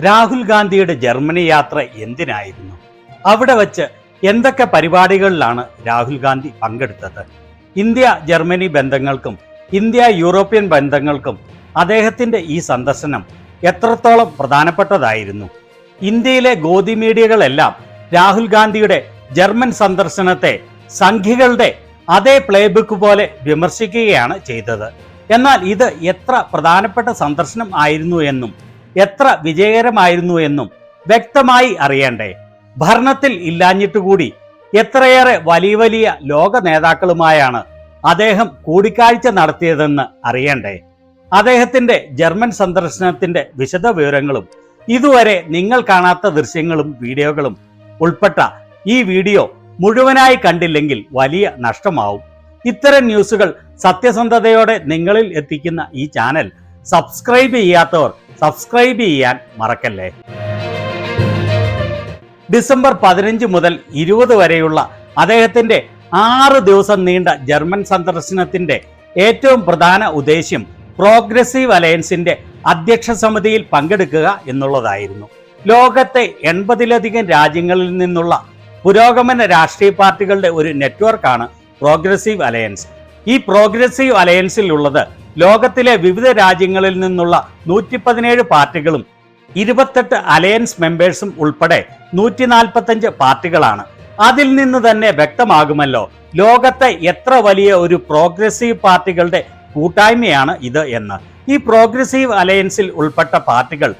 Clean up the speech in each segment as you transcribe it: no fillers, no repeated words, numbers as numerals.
രാഹുൽ ഗാന്ധിയുടെ ജർമ്മനി യാത്ര എന്തിനായിരുന്നു? അവിടെ വച്ച് എന്തൊക്കെ പരിപാടികളിലാണ് രാഹുൽ ഗാന്ധി പങ്കെടുത്തത്? ഇന്ത്യ ജർമ്മനി ബന്ധങ്ങൾക്കും ഇന്ത്യ യൂറോപ്യൻ ബന്ധങ്ങൾക്കും അദ്ദേഹത്തിന്റെ ഈ സന്ദർശനം എത്രത്തോളം പ്രധാനപ്പെട്ടതായിരുന്നു? ഇന്ത്യയിലെ ഗോദി മീഡിയകളെല്ലാം രാഹുൽ ഗാന്ധിയുടെ ജർമ്മൻ സന്ദർശനത്തെ സംഘികളുടെ അതേ പ്ലേബുക്ക് പോലെ വിമർശിക്കുകയാണ് ചെയ്തത്. എന്നാൽ ഇത് എത്ര പ്രധാനപ്പെട്ട സന്ദർശനം ആയിരുന്നു എന്നും എത്ര വിജയകരമായിരുന്നു എന്നും വ്യക്തമായി അറിയണ്ടേ? ഭരണത്തിൽ ഇല്ലാഞ്ഞിട്ടുകൂടി എത്രയേറെ വലിയ വലിയ ലോക നേതാക്കളുമായാണ് അദ്ദേഹം കൂടിക്കാഴ്ച നടത്തിയതെന്ന് അറിയണ്ടേ? അദ്ദേഹത്തിന്റെ ജർമ്മൻ സന്ദർശനത്തിന്റെ വിശദ വിവരങ്ങളും ഇതുവരെ നിങ്ങൾ കാണാത്ത ദൃശ്യങ്ങളും വീഡിയോകളും ഉൾപ്പെട്ട ഈ വീഡിയോ മുഴുവനായി കണ്ടില്ലെങ്കിൽ വലിയ നഷ്ടമാവും. ഇത്തരം ന്യൂസുകൾ സത്യസന്ധതയോടെ നിങ്ങളിൽ എത്തിക്കുന്ന ഈ ചാനൽ സബ്സ്ക്രൈബ് ചെയ്യാത്തവർ സബ്സ്ക്രൈബ് ചെയ്യാൻ മറക്കല്ലേ. ഡിസംബർ 15 മുതൽ 20 വരെയുള്ള അദ്ദേഹത്തിന്റെ 6 ദിവസം നീണ്ട ജർമ്മൻ സന്ദർശനത്തിന്റെ ഏറ്റവും പ്രധാന ഉദ്ദേശ്യം പ്രോഗ്രസീവ് അലയൻസിന്റെ അധ്യക്ഷ സമിതിയിൽ പങ്കെടുക്കുക എന്നുള്ളതായിരുന്നു. ലോകത്തെ 80-ലധികം രാജ്യങ്ങളിൽ നിന്നുള്ള പുരോഗമന രാഷ്ട്രീയ പാർട്ടികളുടെ ഒരു നെറ്റ്വർക്കാണ് പ്രോഗ്രസീവ് അലയൻസ്. ഈ പ്രോഗ്രസീവ് അലയൻസിൽ ഉള്ളത് ലോകത്തിലെ വിവിധ രാജ്യങ്ങളിൽ നിന്നുള്ള 117 പാർട്ടികളും 28 അലയൻസ് മെമ്പേഴ്സും ഉൾപ്പെടെ 145 പാർട്ടികളാണ്. അതിൽ നിന്ന് തന്നെ വ്യക്തമാകുമല്ലോ ലോകത്തെ എത്ര വലിയ ഒരു പ്രോഗ്രസീവ് പാർട്ടികളുടെ കൂട്ടായ്മയാണ് ഇത് എന്ന്. ഈ പ്രോഗ്രസീവ് അലയൻസിൽ ഉൾപ്പെട്ട പാർട്ടികൾ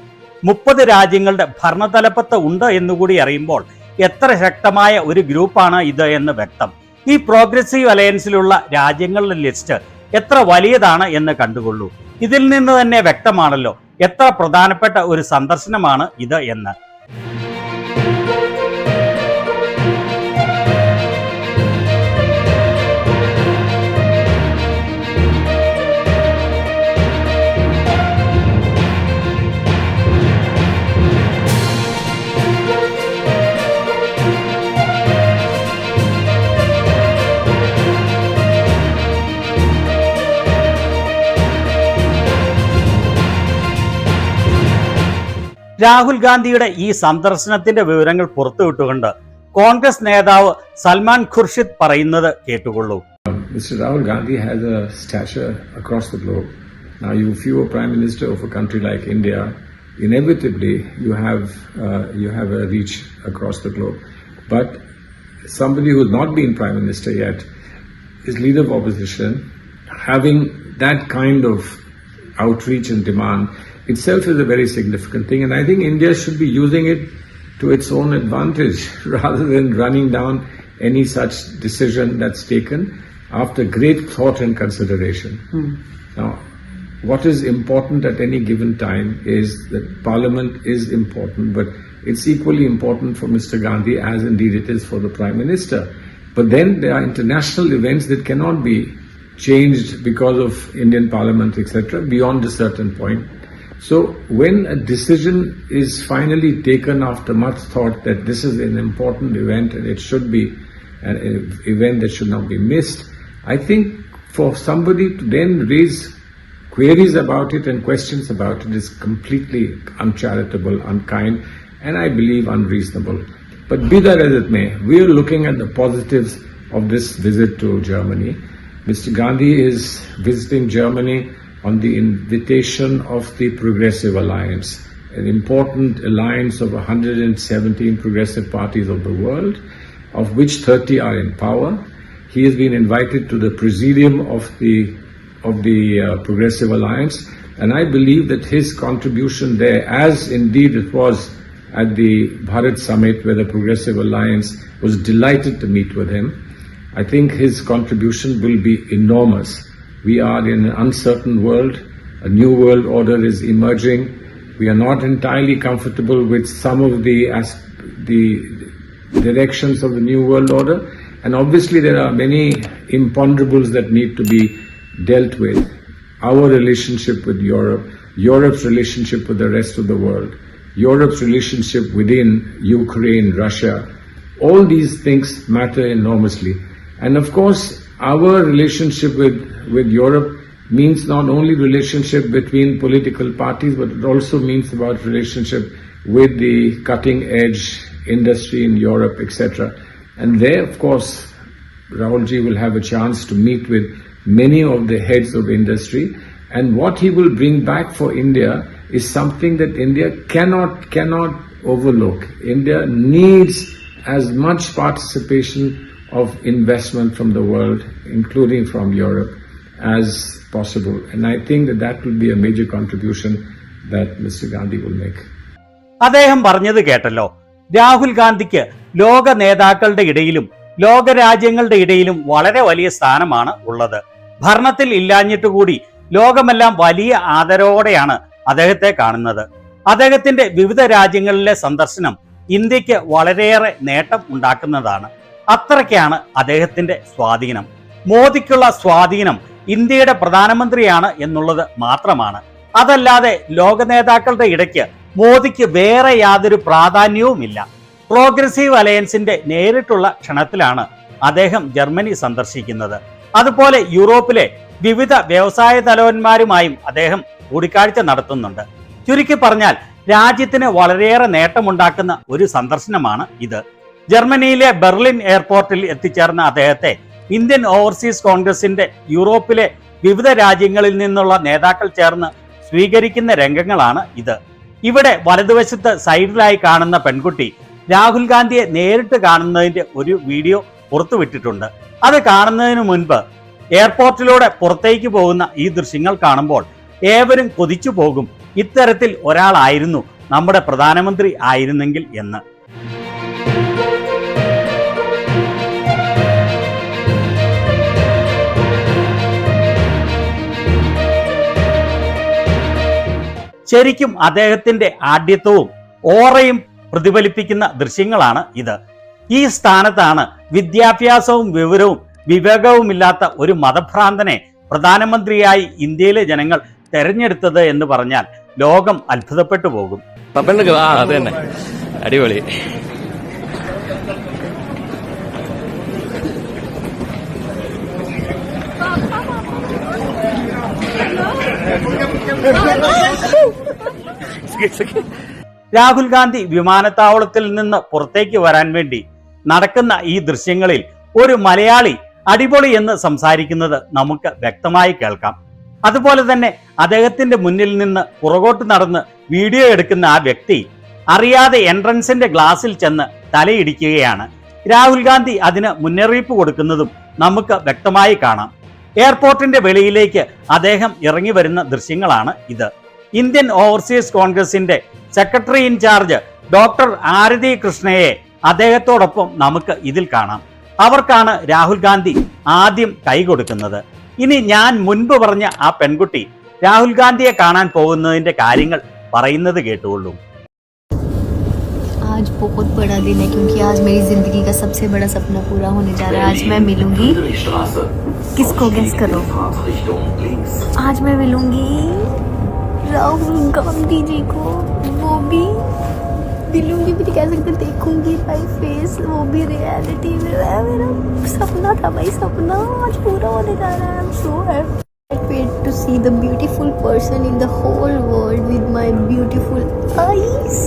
30 രാജ്യങ്ങളുടെ ഭരണതലപ്പത്ത് ഉണ്ട് എന്നുകൂടി അറിയുമ്പോൾ എത്ര ശക്തമായ ഒരു ഗ്രൂപ്പാണ് ഇത് എന്ന് വ്യക്തം. ഈ പ്രോഗ്രസീവ് അലയൻസിലുള്ള രാജ്യങ്ങളുടെ ലിസ്റ്റ് എത്ര വലിയതാണ് എന്ന് കണ്ടുകൊള്ളൂ. ഇതിൽ നിന്ന് തന്നെ വ്യക്തമാണല്ലോ എത്ര പ്രധാനപ്പെട്ട ഒരു സന്ദർശനമാണ് ഇത് എന്ന്. രാഹുൽ ഗാന്ധിയുടെ ഈ സന്ദർശനത്തിന്റെ വിവരങ്ങൾ പുറത്തുവിട്ടുകൊണ്ട് കോൺഗ്രസ് നേതാവ് സൽമാൻ ഖുർഷിദ് പറയുന്നത് കേട്ടുകൊള്ളൂ. Mr. Rahul Gandhi has a stature across the globe. Now, if you are Prime Minister of a country like India, inevitably you have a reach across the globe. But somebody who has not been Prime Minister yet is leader of opposition, having that kind of outreach and demand itself is a very significant thing, and I think India should be using it to its own advantage rather than running down any such decision that's taken after great thought and consideration. Now, what is important at any given time is that Parliament is important, but it's equally important for Mr. Gandhi as indeed it is for the Prime Minister. But then there are international events that cannot be changed because of Indian Parliament, etc., beyond a certain point. So when a decision is finally taken after much thought that this is an important event and it should be an event that should not be missed, I think for somebody to then raise queries about it and questions about it is completely uncharitable, unkind, and I believe unreasonable. But be that as it may, we are looking at the positives of this visit to Germany. Mr. Gandhi is visiting Germany on the invitation of the Progressive Alliance, an important alliance of 117 progressive parties of the world, of which 30 are in power. He has been invited to the presidium of the Progressive Alliance, and I believe that his contribution there, as indeed it was at the Bharat Summit where the Progressive Alliance was delighted to meet with him, I think his contribution will be enormous. We are in an uncertain world. A new world order is emerging. We are not entirely comfortable with some of the directions of the new world order. And obviously there are many imponderables that need to be dealt with. Our relationship with Europe, Europe's relationship with the rest of the world, Europe's relationship within Ukraine, Russia. All these things matter enormously. And of course, our relationship with Europe means not only relationship between political parties, but it also means about relationship with the cutting edge industry in Europe, etc. And there, of course, Rahulji will have a chance to meet with many of the heads of industry, and what he will bring back for India is something that India cannot overlook. India needs as much participation of investment from the world, including from Europe, as possible. And I think that will be a major contribution that Mr. Gandhi will make. അദ്ദേഹം പറഞ്ഞത് കേട്ടല്ലോ. രാഹുൽ ഗാന്ധിക്ക് ലോക നേതാക്കളുടെ ഇടയിലും ലോകരാജ്യങ്ങളുടെ ഇടയിലും വളരെ വലിയ സ്ഥാനമാണ് ഉള്ളത്. ഭരണത്തിൽ ഇല്ലാഞ്ഞിട്ടുകൂടി ലോകമെല്ലാം വലിയ ആദരവോടെയാണ് അദ്ദേഹത്തെ കാണുന്നത്. അദ്ദേഹത്തിന്റെ വിവിധ രാജ്യങ്ങളിലെ സന്ദർശനം ഇന്ത്യക്ക് വളരെയേറെ നേട്ടം ഉണ്ടാക്കുന്നതാണ്. അത്രയ്ക്കാണ് അദ്ദേഹത്തിന്റെ സ്വാധീനം. മോദിക്കുള്ള സ്വാധീനം ഇന്ത്യയുടെ പ്രധാനമന്ത്രിയാണ് എന്നുള്ളത് മാത്രമാണ്. അതല്ലാതെ ലോക നേതാക്കളുടെ ഇടയ്ക്ക് മോദിക്ക് വേറെ യാതൊരു പ്രാധാന്യവുമില്ല. പ്രോഗ്രസീവ് അലയൻസിന്റെ നേരിട്ടുള്ള ക്ഷണത്തിലാണ് അദ്ദേഹം ജർമ്മനി സന്ദർശിക്കുന്നത്. അതുപോലെ യൂറോപ്പിലെ വിവിധ വ്യവസായ തലവന്മാരുമായും അദ്ദേഹം കൂടിക്കാഴ്ച നടത്തുന്നുണ്ട്. ചുരുക്കി പറഞ്ഞാൽ രാജ്യത്തിന് വളരെയേറെ നേട്ടമുണ്ടാക്കുന്ന ഒരു സന്ദർശനമാണ് ഇത്. ജർമ്മനിയിലെ ബെർലിൻ എയർപോർട്ടിൽ എത്തിച്ചേർന്ന അദ്ദേഹത്തെ ഇന്ത്യൻ ഓവർസീസ് കോൺഗ്രസിന്റെ യൂറോപ്പിലെ വിവിധ രാജ്യങ്ങളിൽ നിന്നുള്ള നേതാക്കൾ ചേർന്ന് സ്വീകരിക്കുന്ന രംഗങ്ങളാണ് ഇത്. ഇവിടെ വലതുവശത്ത് സൈഡിലായി കാണുന്ന പെൺകുട്ടി രാഹുൽ ഗാന്ധിയെ നേരിട്ട് കാണുന്നതിന്റെ ഒരു വീഡിയോ പുറത്തുവിട്ടിട്ടുണ്ട്. അത് കാണുന്നതിന് മുൻപ് എയർപോർട്ടിലൂടെ പുറത്തേക്ക് പോകുന്ന ഈ ദൃശ്യങ്ങൾ കാണുമ്പോൾ ഏവരും കൊതിച്ചു പോകും, ഇത്തരത്തിൽ ഒരാളായിരുന്നു നമ്മുടെ പ്രധാനമന്ത്രി ആയിരുന്നെങ്കിൽ എന്ന്. ശരിക്കും അദ്ദേഹത്തിന്റെ ആഢ്യത്വവും ഓറയും പ്രതിഫലിപ്പിക്കുന്ന ദൃശ്യങ്ങളാണ് ഇത്. ഈ സ്ഥാനത്താണ് വിദ്യാഭ്യാസവും വിവരവും വിവേകവുമില്ലാത്ത ഒരു മതഭ്രാന്തനെ പ്രധാനമന്ത്രിയായി ഇന്ത്യയിലെ ജനങ്ങൾ തെരഞ്ഞെടുത്തത് എന്ന് പറഞ്ഞാൽ ലോകം അത്ഭുതപ്പെട്ടു പോകും. അടിപൊളി. രാഹുൽ ഗാന്ധി വിമാനത്താവളത്തിൽ നിന്ന് പുറത്തേക്ക് വരാൻ വേണ്ടി നടക്കുന്ന ഈ ദൃശ്യങ്ങളിൽ ഒരു മലയാളി അടിപൊളി എന്ന് സംസാരിക്കുന്നത് നമുക്ക് വ്യക്തമായി കേൾക്കാം. അതുപോലെ തന്നെ അദ്ദേഹത്തിന്റെ മുന്നിൽ നിന്ന് പുറകോട്ട് നടന്ന് വീഡിയോ എടുക്കുന്ന ആ വ്യക്തി അറിയാതെ എൻട്രൻസിന്റെ ഗ്ലാസിൽ ചെന്ന് തലയിടിക്കുകയാണ്. രാഹുൽ ഗാന്ധി അതിന് മുന്നറിയിപ്പ് കൊടുക്കുന്നതും നമുക്ക് വ്യക്തമായി കാണാം. എയർപോർട്ടിന്റെ വെളിയിലേക്ക് അദ്ദേഹം ഇറങ്ങി വരുന്ന ദൃശ്യങ്ങളാണ് ഇത്. ഇന്ത്യൻ ഓവർസീസ് കോൺഗ്രസിന്റെ സെക്രട്ടറി ഇൻചാർജ് ഡോക്ടർ ആരതി കൃഷ്ണയെ അദ്ദേഹത്തോടൊപ്പം നമുക്ക് ഇതിൽ കാണാം. അവർക്കാണ് രാഹുൽ ഗാന്ധി ആദ്യം കൈ കൊടുക്കുന്നത്. ഇനി ഞാൻ മുൻപ് പറഞ്ഞ ആ പെൺകുട്ടി രാഹുൽ ഗാന്ധിയെ കാണാൻ പോകുന്നതിന്റെ കാര്യങ്ങൾ പറയുന്നത് കേട്ടുകൊള്ളൂ. आज बहुत बड़ा दिन है क्योंकि आज मेरी जिंदगी का सबसे बड़ा सपना पूरा होने जा रहा है. आज मैं मिलूंगी, किसको गेस करो, आज मैं मिलूंगी राहुल गांधी जी को. वो भी मिलूंगी भी कह सकते, देखूंगी भाई फेस, वो भी रियलिटी में. मेरा सपना था भाई, सपना आज पूरा होने जा रहा है. I am so happy. I wait to see the beautiful person in the whole world with my beautiful eyes.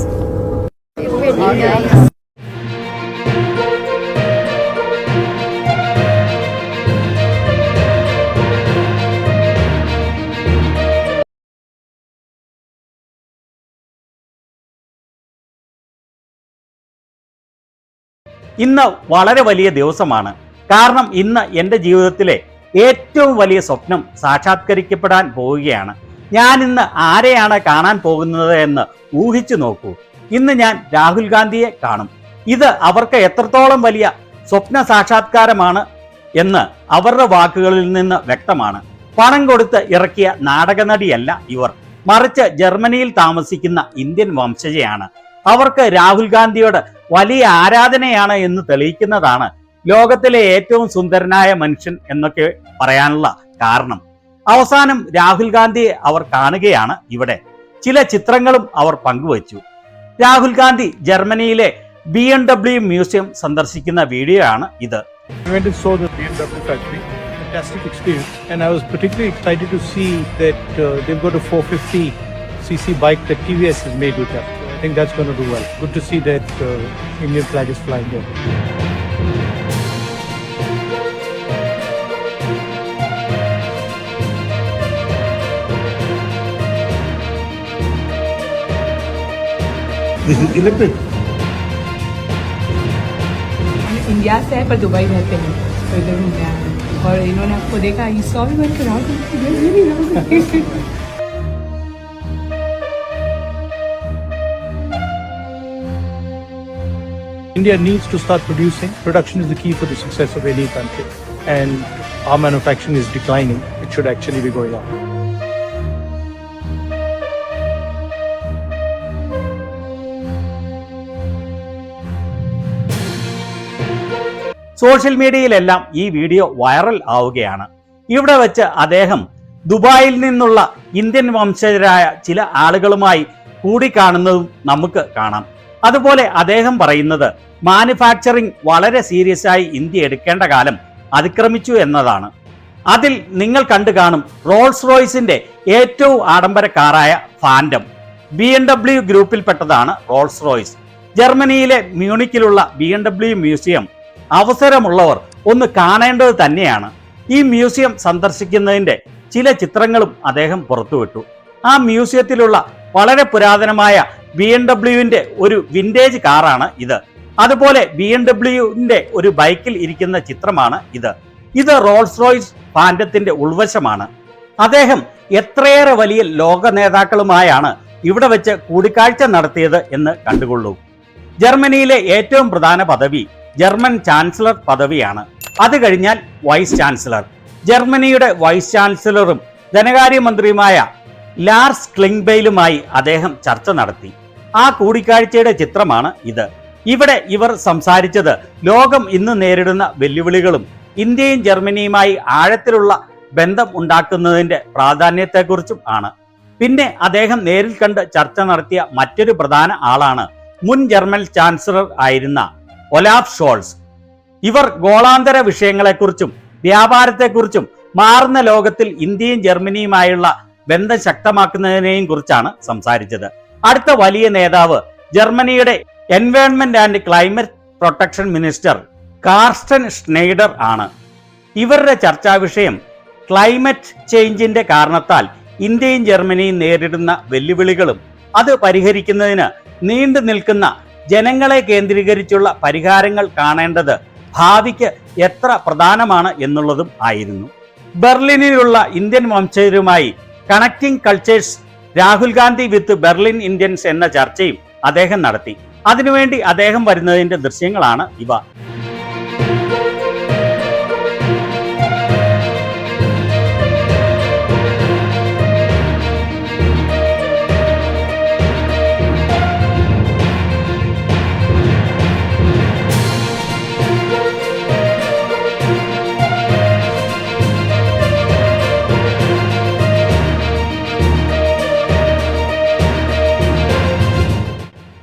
ഇന്ന് വളരെ വലിയ ദിവസമാണ്. കാരണം ഇന്ന് എൻ്റെ ജീവിതത്തിലെ ഏറ്റവും വലിയ സ്വപ്നം സാക്ഷാത്കരിക്കപ്പെടാൻ പോവുകയാണ്. ഞാൻ ഇന്ന് ആരെയാണ് കാണാൻ പോകുന്നത് എന്ന് ഊഹിച്ചു നോക്കൂ. ഇന്ന് ഞാൻ രാഹുൽ ഗാന്ധിയെ കാണും. ഇത് അവർക്ക് എത്രത്തോളം വലിയ സ്വപ്ന സാക്ഷാത്കാരമാണ് എന്ന് അവരുടെ വാക്കുകളിൽ നിന്ന് വ്യക്തമാണ്. പണം കൊടുത്ത് ഇറക്കിയ നാടകനടിയല്ല ഇവർ, മറിച്ച് ജർമ്മനിയിൽ താമസിക്കുന്ന ഇന്ത്യൻ വംശജയാണ്. അവർക്ക് രാഹുൽ ഗാന്ധിയോട് വലിയ ആരാധനയാണ് എന്ന് തെളിയിക്കുന്നതാണ് ലോകത്തിലെ ഏറ്റവും സുന്ദരനായ മനുഷ്യൻ എന്നൊക്കെ പറയാനുള്ള കാരണം. അവസാനം രാഹുൽ ഗാന്ധിയെ അവർ കാണുകയാണ് ഇവിടെ. ചില ചിത്രങ്ങളും അവർ പങ്കുവച്ചു. രാഹുൽ ഗാന്ധി ജർമ്മനിയിലെ BMW മ്യൂസിയം സന്ദർശിക്കുന്ന വീഡിയോ ആണ് ഇത്. fantastic experience, and I was particularly excited to see that they've got a 450cc bike that TVS has made with them. I think that's going to do well. Good to see that Indian flag is flying there. This is electric. India से है पर Dubai रहते हैं तो इधर घूमने आए हैं और इन्होंने आपको देखा ये 100 भी बन के Rahul India needs to start producing. Production is the key for the success of any country. And our manufacturing is declining. It should actually be going up. Social മീഡിയയിലെല്ലാം ഈ വീഡിയോ വൈറൽ ആവുകയാണ്. ഇവിടെ വെച്ച് അദ്ദേഹം ദുബായിൽ നിന്നുള്ള ഇന്ത്യൻ വംശജരായ ചില ആളുകളുമായി കൂടിക്കാണുന്നതും നമുക്ക് കാണാം. അതുപോലെ അദ്ദേഹം പറയുന്നത് മാനുഫാക്ചറിംഗ് വളരെ സീരിയസ് ആയി ഇന്ത്യ എടുക്കേണ്ട കാലം അതിക്രമിച്ചു എന്നതാണ്. അതിൽ നിങ്ങൾ കണ്ടു കാണും റോൾസ് റോയ്സിന്റെ ഏറ്റവും ആഡംബര കാറായ ഫാൻഡം. BMW ഗ്രൂപ്പിൽപ്പെട്ടതാണ് റോൾസ് റോയ്സ്. ജർമ്മനിയിലെ മ്യൂണിക്കിലുള്ള BMW മ്യൂസിയം അവസരമുള്ളവർ ഒന്ന് കാണേണ്ടത് തന്നെയാണ്. ഈ മ്യൂസിയം സന്ദർശിക്കുന്നതിന്റെ ചില ചിത്രങ്ങളും അദ്ദേഹം പുറത്തുവിട്ടു. ആ മ്യൂസിയത്തിലുള്ള വളരെ പുരാതനമായ BMW ഒരു വിന്റേജ് കാറാണ് ഇത്. അതുപോലെ BMW ഒരു ബൈക്കിൽ ഇരിക്കുന്ന ചിത്രമാണ് ഇത്. ഇത് റോൾസ് റോയ്സ് ഫാൻഡത്തിന്റെ ഉൾവശമാണ്. അദ്ദേഹം എത്രയേറെ വലിയ ലോക നേതാക്കളുമായാണ് ഇവിടെ വെച്ച് കൂടിക്കാഴ്ച നടത്തിയത് എന്ന് കണ്ടുകൊള്ളൂ. ജർമ്മനിയിലെ ഏറ്റവും പ്രധാന പദവി ജർമ്മൻ ചാൻസലർ പദവിയാണ്. അത് കഴിഞ്ഞാൽ വൈസ് ചാൻസലർ. ജർമ്മനിയുടെ വൈസ് ചാൻസലറും ധനകാര്യമന്ത്രിയുമായ ലാർസ് ക്ലിംഗ്ബെയിലുമായി അദ്ദേഹം ചർച്ച നടത്തി. ആ കൂടിക്കാഴ്ചയുടെ ചിത്രമാണ് ഇത്. ഇവിടെ ഇവർ സംസാരിച്ചത് ലോകം ഇന്ന് നേരിടുന്ന വെല്ലുവിളികളും ഇന്ത്യയും ജർമ്മനിയുമായി ആഴത്തിലുള്ള ബന്ധം ഉണ്ടാക്കുന്നതിന്റെ പ്രാധാന്യത്തെക്കുറിച്ചും ആണ്. പിന്നെ അദ്ദേഹം നേരിൽ കണ്ട് ചർച്ച നടത്തിയ മറ്റൊരു പ്രധാന ആളാണ് മുൻ ജർമ്മൻ ചാൻസലർ ആയിരുന്ന ഒലാഫ് ഷോൾസ്. ഇവർ ഗോളാന്തര വിഷയങ്ങളെക്കുറിച്ചും വ്യാപാരത്തെക്കുറിച്ചും മാറുന്ന ലോകത്തിൽ ഇന്ത്യയും ജർമ്മനിയുമായുള്ള ബന്ധം ശക്തമാക്കുന്നതിനെയും കുറിച്ചാണ് സംസാരിച്ചത്. അടുത്ത വലിയ നേതാവ് ജർമ്മനിയുടെ environment and climate protection minister Carsten Schneider ആണ്. ഇവരുടെ ചർച്ചാ വിഷയം ക്ലൈമറ്റ് ചേഞ്ചിന്റെ കാരണത്താൽ ഇന്ത്യയും ജർമ്മനിയും നേരിടുന്ന വെല്ലുവിളികളും അത് പരിഹരിക്കുന്നതിന് നീണ്ടു നിൽക്കുന്ന ജനങ്ങളെ കേന്ദ്രീകരിച്ചുള്ള പരിഹാരങ്ങൾ കാണേണ്ടത് ഭാവിക്ക് എത്ര പ്രധാനമാണ് എന്നുള്ളതും ആയിരുന്നു. ബെർലിനിലുള്ള ഇന്ത്യൻ വംശജരുമായി connecting cultures Rahul Gandhi with Berlin Indians എന്ന ചർച്ചയും അദ്ദേഹം നടത്തി. അതിനുവേണ്ടി അദ്ദേഹം വരുന്നതിന്റെ ദൃശ്യങ്ങളാണ് ഇവ.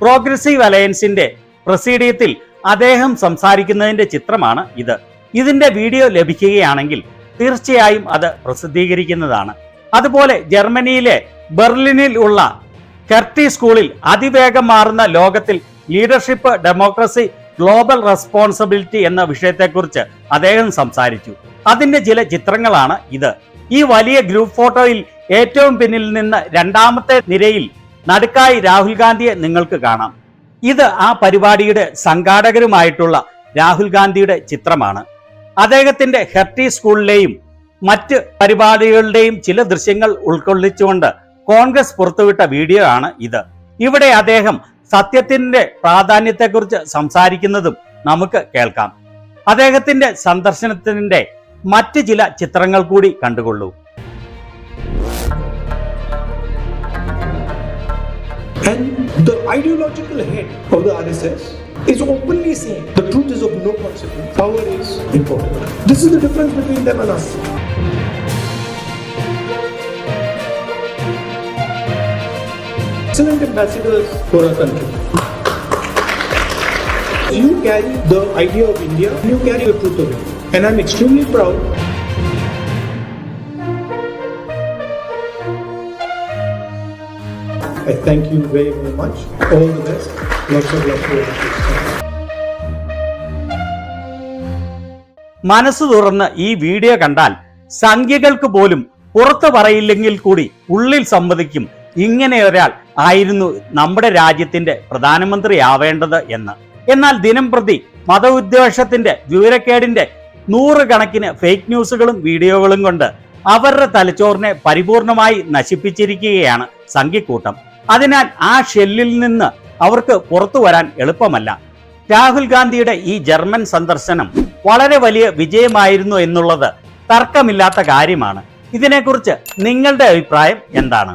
പ്രോഗ്രസീവ് അലയൻസിന്റെ പ്രസിഡിയത്തിൽ അദ്ദേഹം സംസാരിക്കുന്നതിന്റെ ചിത്രമാണ് ഇത്. ഇതിന്റെ വീഡിയോ ലഭിക്കുകയാണെങ്കിൽ തീർച്ചയായും അത് പ്രസിദ്ധീകരിക്കുന്നതാണ്. അതുപോലെ ജർമ്മനിയിലെ ബെർലിനിൽ ഉള്ള കെർട്ടി സ്കൂളിൽ അതിവേഗം മാറുന്ന ലോകത്തിൽ ലീഡർഷിപ്പ്, ഡെമോക്രസി, ഗ്ലോബൽ റെസ്പോൺസിബിലിറ്റി എന്ന വിഷയത്തെക്കുറിച്ച് അദ്ദേഹം സംസാരിച്ചു. അതിന്റെ ചില ചിത്രങ്ങളാണ് ഇത്. ഈ വലിയ ഗ്രൂപ്പ് ഫോട്ടോയിൽ ഏറ്റവും പിന്നിൽ നിന്ന് രണ്ടാമത്തെ നിരയിൽ നടുക്കായി രാഹുൽ ഗാന്ധിയെ നിങ്ങൾക്ക് കാണാം. ഇത് ആ പരിപാടിയുടെ സംഘാടകരുമായിട്ടുള്ള രാഹുൽ ഗാന്ധിയുടെ ചിത്രമാണ്. അദ്ദേഹത്തിന്റെ ഹെർട്ടി സ്കൂളിലെയും മറ്റ് പരിപാടികളുടെയും ചില ദൃശ്യങ്ങൾ ഉൾക്കൊള്ളിച്ചുകൊണ്ട് കോൺഗ്രസ് പുറത്തുവിട്ട വീഡിയോ ആണ് ഇത്. ഇവിടെ അദ്ദേഹം സത്യത്തിന്റെ പ്രാധാന്യത്തെക്കുറിച്ച് സംസാരിക്കുന്നതും നമുക്ക് കേൾക്കാം. അദ്ദേഹത്തിന്റെ സന്ദർശനത്തിന്റെ മറ്റ് ചില ചിത്രങ്ങൾ കൂടി കണ്ടുകൊള്ളൂ. And the ideological head of the RSS is openly saying the truth is of no consequence. Power is important. This is the difference between them and us. Excellent ambassadors for our country. You carry the idea of India, you carry the truth of India. And I'm extremely proud I thank you very, very much. All the best. Lots of love to you. മനസ്സ് തുറന്ന് ഈ video കണ്ടാൽ സംഖ്യകൾക്ക് പോലും പുറത്തു പറയില്ലെങ്കിൽ കൂടി ഉള്ളിൽ സമ്മതിക്കും ഇങ്ങനെ ഒരാൾ ആയിരുന്നു നമ്മുടെ രാജ്യത്തിന്റെ പ്രധാനമന്ത്രിയാവേണ്ടത് എന്ന്. എന്നാൽ ദിനം പ്രതി മതവിദ്വേഷത്തിന്റെ വിവരക്കേടിന്റെ നൂറുകണക്കിന് ഫേക്ക് ന്യൂസുകളും വീഡിയോകളും കൊണ്ട് അവരുടെ തലച്ചോറിനെ പരിപൂർണമായി നശിപ്പിച്ചിരിക്കുകയാണ് സംഘിക്കൂട്ടം. അതിനാൽ ആ ഷെല്ലിൽ നിന്ന് അവർക്ക് പുറത്തു വരാൻ എളുപ്പമല്ല. രാഹുൽ ഗാന്ധിയുടെ ഈ ജർമ്മൻ സന്ദർശനം വളരെ വലിയ വിജയമായിരുന്നു എന്നുള്ളത് തർക്കമില്ലാത്ത കാര്യമാണ്. ഇതിനെക്കുറിച്ച് നിങ്ങളുടെ അഭിപ്രായം എന്താണ്?